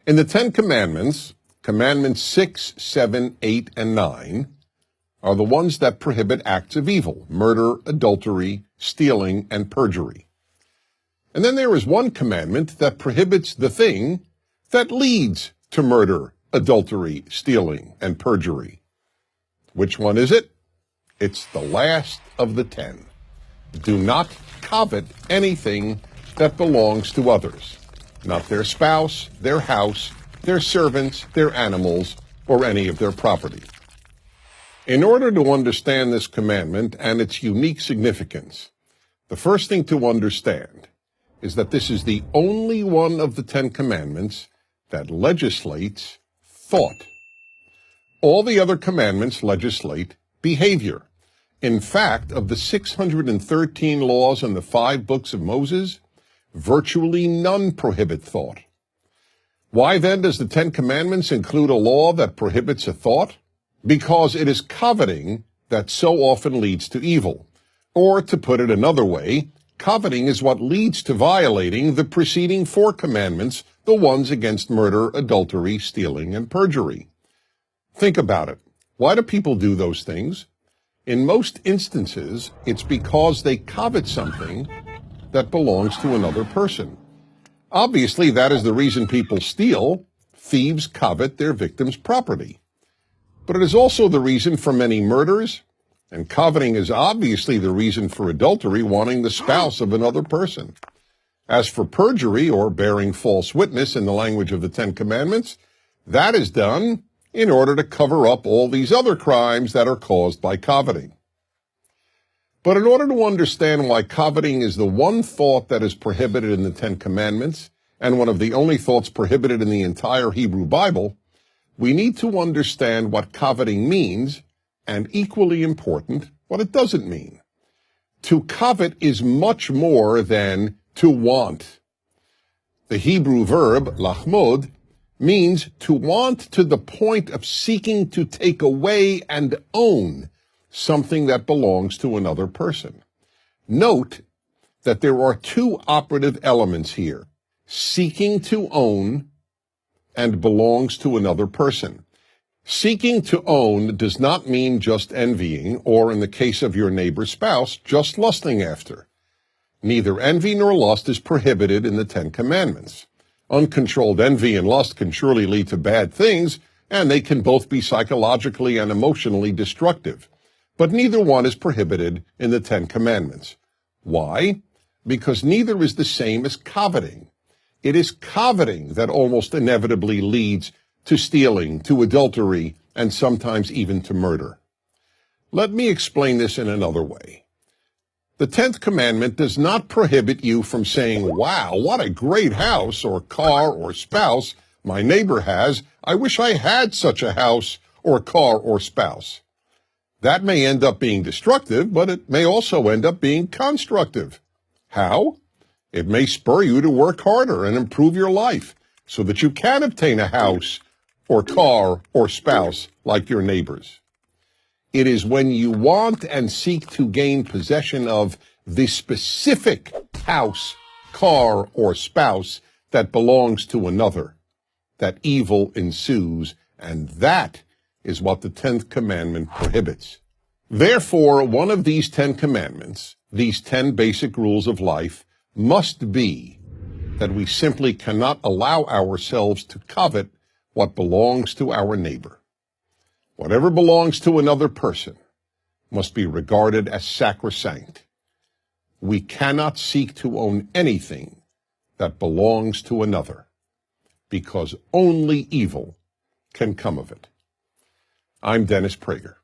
In the Ten Commandments, Commandments 6, 7, 8, and 9 are the ones that prohibit acts of evil: murder, adultery, stealing, and perjury. And then there is one commandment that prohibits the thing that leads to murder, adultery, stealing, and perjury. Which one is it? It's the last of the 10. Do not covet anything that belongs to others, not their spouse, their house, their servants, their animals, or any of their property. In order to understand this commandment and its unique significance, the first thing to understand is that this is the only one of the 10 Commandments that legislates thought. All the other commandments legislate behavior. In fact, of the 613 laws in the 5 books of Moses, virtually none prohibit thought. Why then does the 10 Commandments include a law that prohibits a thought? Because it is coveting that so often leads to evil. Or, to put it another way, coveting is what leads to violating the preceding 4 commandments, the ones against murder, adultery, stealing, and perjury. Think about it. Why do people do those things? In most instances, it's because they covet something that belongs to another person. Obviously, that is the reason people steal. Thieves covet their victims' property. But it is also the reason for many murders, and coveting is obviously the reason for adultery, wanting the spouse of another person. As for perjury, or bearing false witness in the language of the 10 Commandments, that is done in order to cover up all these other crimes that are caused by coveting. But in order to understand why coveting is the one thought that is prohibited in the 10 Commandments, and one of the only thoughts prohibited in the entire Hebrew Bible, we need to understand what coveting means, and equally important, what it doesn't mean. To covet is much more than to want. The Hebrew verb, lachmod, means to want to the point of seeking to take away and own something that belongs to another person. Note that there are 2 operative elements here: seeking to own and belongs to another person. Seeking to own does not mean just envying, or in the case of your neighbor's spouse, just lusting after. Neither envy nor lust is prohibited in the 10 Commandments. Uncontrolled envy and lust can surely lead to bad things, and they can both be psychologically and emotionally destructive. But neither one is prohibited in the 10 Commandments. Why? Because neither is the same as coveting. It is coveting that almost inevitably leads to stealing, to adultery, and sometimes even to murder. Let me explain this in another way. The 10th commandment does not prohibit you from saying, "Wow, what a great house or car or spouse my neighbor has. I wish I had such a house or car or spouse." That may end up being destructive, but it may also end up being constructive. How? It may spur you to work harder and improve your life so that you can obtain a house or car or spouse like your neighbors. It is when you want and seek to gain possession of the specific house, car, or spouse that belongs to another that evil ensues, and that is what the 10th commandment prohibits. Therefore, one of these 10 commandments, these 10 basic rules of life, must be that we simply cannot allow ourselves to covet what belongs to our neighbor. Whatever belongs to another person must be regarded as sacrosanct. We cannot seek to own anything that belongs to another, because only evil can come of it. I'm Dennis Prager.